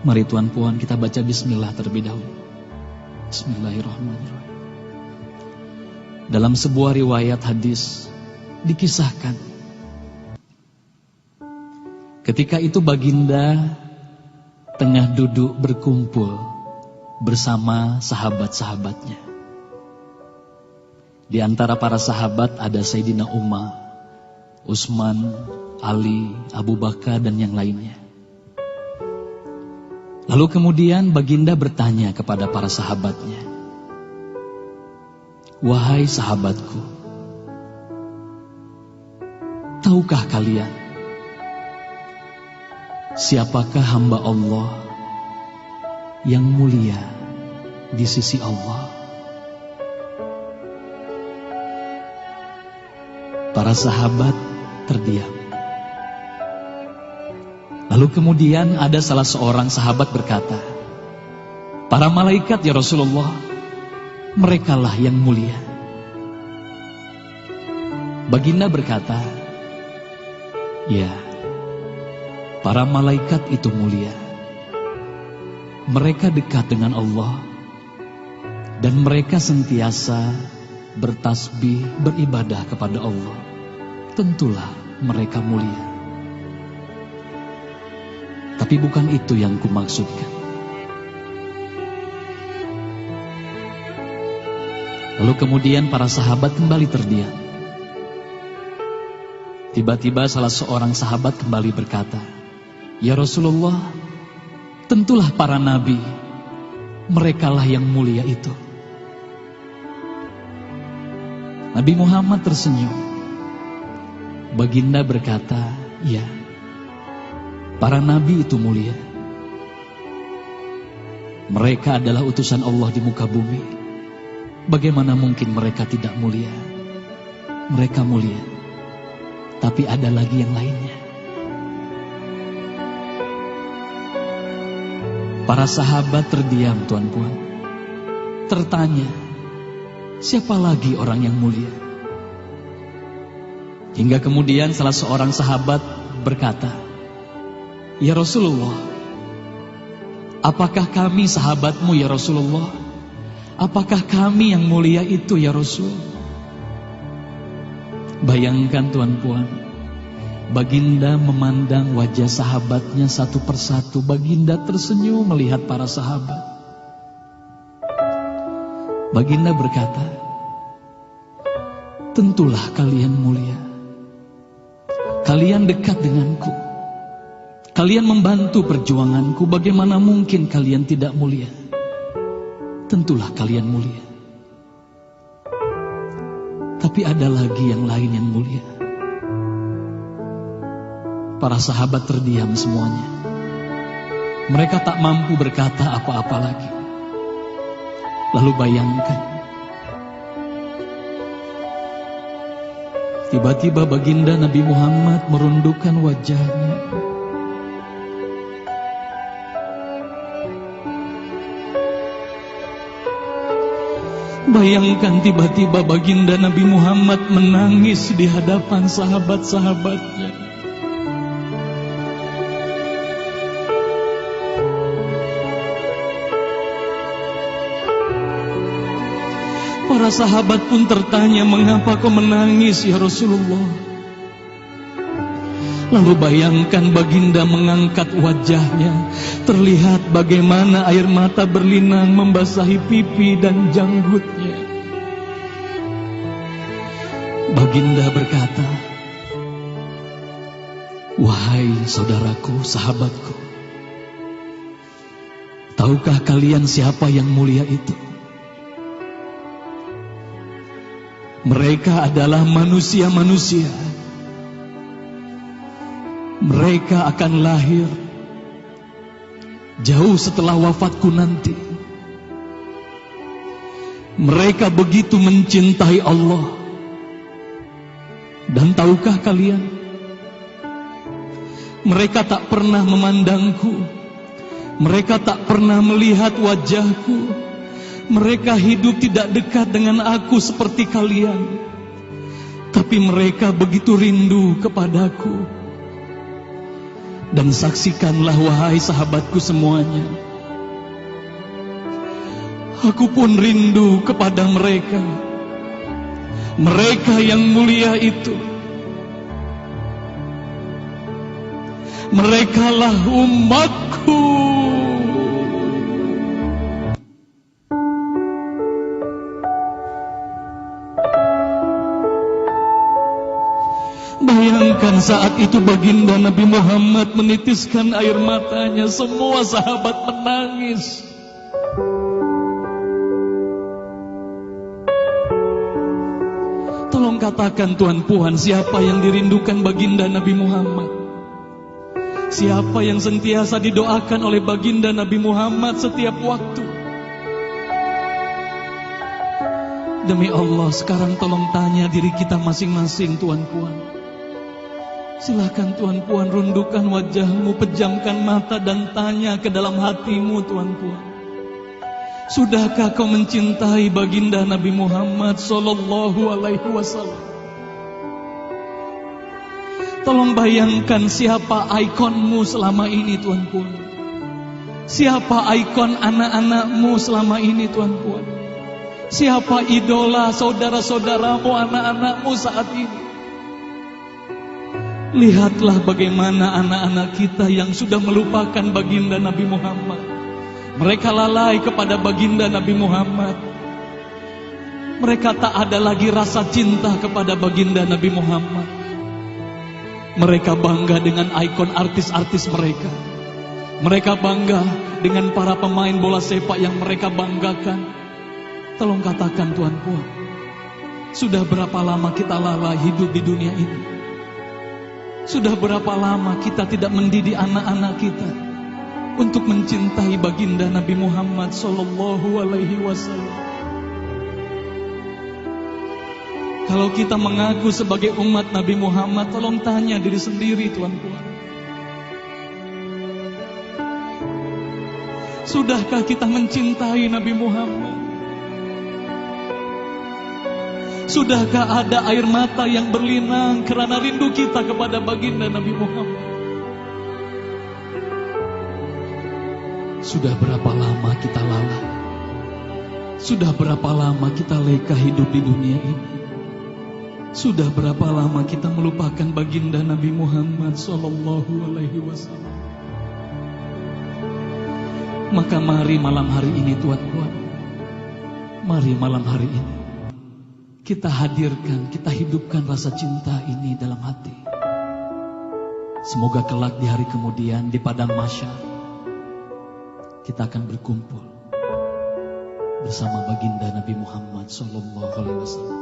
Mari Tuan Puan kita baca bismillah terlebih dahulu. Bismillahirrahmanirrahim. Dalam sebuah riwayat hadis dikisahkan, ketika itu baginda tengah duduk berkumpul bersama sahabat-sahabatnya. Di antara para sahabat ada Sayyidina Umar, Utsman, Ali, Abu Bakar dan yang lainnya. Lalu kemudian baginda bertanya kepada para sahabatnya, "Wahai sahabatku, tahukah kalian siapakah hamba Allah yang mulia di sisi Allah?" Para sahabat terdiam. Lalu kemudian ada salah seorang sahabat berkata, "Para malaikat ya Rasulullah, merekalah yang mulia." Baginda berkata, "Ya, para malaikat itu mulia. Mereka dekat dengan Allah dan mereka sentiasa bertasbih, beribadah kepada Allah. Tentulah mereka mulia. Tapi bukan itu yang kumaksudkan." Lalu kemudian para sahabat kembali terdiam. Tiba-tiba salah seorang sahabat kembali berkata, "Ya Rasulullah, tentulah para nabi, merekalah yang mulia itu." Nabi Muhammad tersenyum. Baginda berkata, "Ya, para nabi itu mulia. Mereka adalah utusan Allah di muka bumi. Bagaimana mungkin mereka tidak mulia? Mereka mulia. Tapi ada lagi yang lainnya." Para sahabat terdiam, Tuan Puan. Tertanya, siapa lagi orang yang mulia? Hingga kemudian salah seorang sahabat berkata, "Ya Rasulullah, apakah kami sahabatmu ya Rasulullah? Apakah kami yang mulia itu ya Rasul?" Bayangkan Tuan Puan, baginda memandang wajah sahabatnya satu persatu. Baginda tersenyum melihat para sahabat. Baginda berkata, "Tentulah kalian mulia. Kalian dekat denganku. Kalian membantu perjuanganku. Bagaimana mungkin kalian tidak mulia? Tentulah kalian mulia. Tapi ada lagi yang lain yang mulia." Para sahabat terdiam semuanya. Mereka tak mampu berkata apa-apa lagi. Lalu bayangkan, tiba-tiba baginda Nabi Muhammad merundukkan wajahnya. Bayangkan tiba-tiba baginda Nabi Muhammad menangis di hadapan sahabat-sahabatnya. Para sahabat pun tertanya, "Mengapa kau menangis ya Rasulullah?" Lalu bayangkan baginda mengangkat wajahnya. Terlihat bagaimana air mata berlinang membasahi pipi dan janggutnya. Baginda berkata, "Wahai saudaraku, sahabatku, tahukah kalian siapa yang mulia itu? Mereka adalah manusia-manusia. Mereka akan lahir jauh setelah wafatku nanti. Mereka begitu mencintai Allah. Dan tahukah kalian, mereka tak pernah memandangku. Mereka tak pernah melihat wajahku. Mereka hidup tidak dekat dengan aku seperti kalian. Tapi mereka begitu rindu kepadaku. Dan saksikanlah wahai sahabatku semuanya, aku pun rindu kepada mereka, mereka yang mulia itu. Merekalah umatku. Bayangkan saat itu baginda Nabi Muhammad menitiskan air matanya, semua sahabat menangis. Tolong katakan Tuan Puan, siapa yang dirindukan baginda Nabi Muhammad? Siapa yang sentiasa didoakan oleh baginda Nabi Muhammad setiap waktu? Demi Allah, sekarang tolong tanya diri kita masing-masing, Tuan Puan. Silakan Tuan Puan, rundukkan wajahmu, pejamkan mata dan tanya ke dalam hatimu, Tuan Puan. Sudahkah kau mencintai baginda Nabi Muhammad sallallahu alaihi wasallam? Tolong bayangkan siapa ikonmu selama ini, Tuan Puan. Siapa ikon anak-anakmu selama ini, Tuan Puan. Siapa idola saudara-saudaramu, anak-anakmu saat ini. Lihatlah bagaimana anak-anak kita yang sudah melupakan baginda Nabi Muhammad. Mereka lalai kepada baginda Nabi Muhammad. Mereka tak ada lagi rasa cinta kepada baginda Nabi Muhammad. Mereka bangga dengan ikon artis-artis mereka. Mereka bangga dengan para pemain bola sepak yang mereka banggakan. Tolong katakan Tuan Puan, sudah berapa lama kita lalai hidup di dunia ini? Sudah berapa lama kita tidak mendidik anak-anak kita untuk mencintai baginda Nabi Muhammad sallallahu alaihi wasallam? Kalau kita mengaku sebagai umat Nabi Muhammad, tolong tanya diri sendiri, Tuan Puan. Sudahkah kita mencintai Nabi Muhammad? Sudahkah ada air mata yang berlinang karena rindu kita kepada baginda Nabi Muhammad? Sudah berapa lama kita lalai? Sudah berapa lama kita leka hidup di dunia ini? Sudah berapa lama kita melupakan baginda Nabi Muhammad sallallahu alaihi wasallam? Maka mari malam hari ini, Tuan Puan, mari malam hari ini kita hadirkan, kita hidupkan rasa cinta ini dalam hati. Semoga kelak di hari kemudian di padang mahsyar kita akan berkumpul bersama baginda Nabi Muhammad sallallahu alaihi wasallam.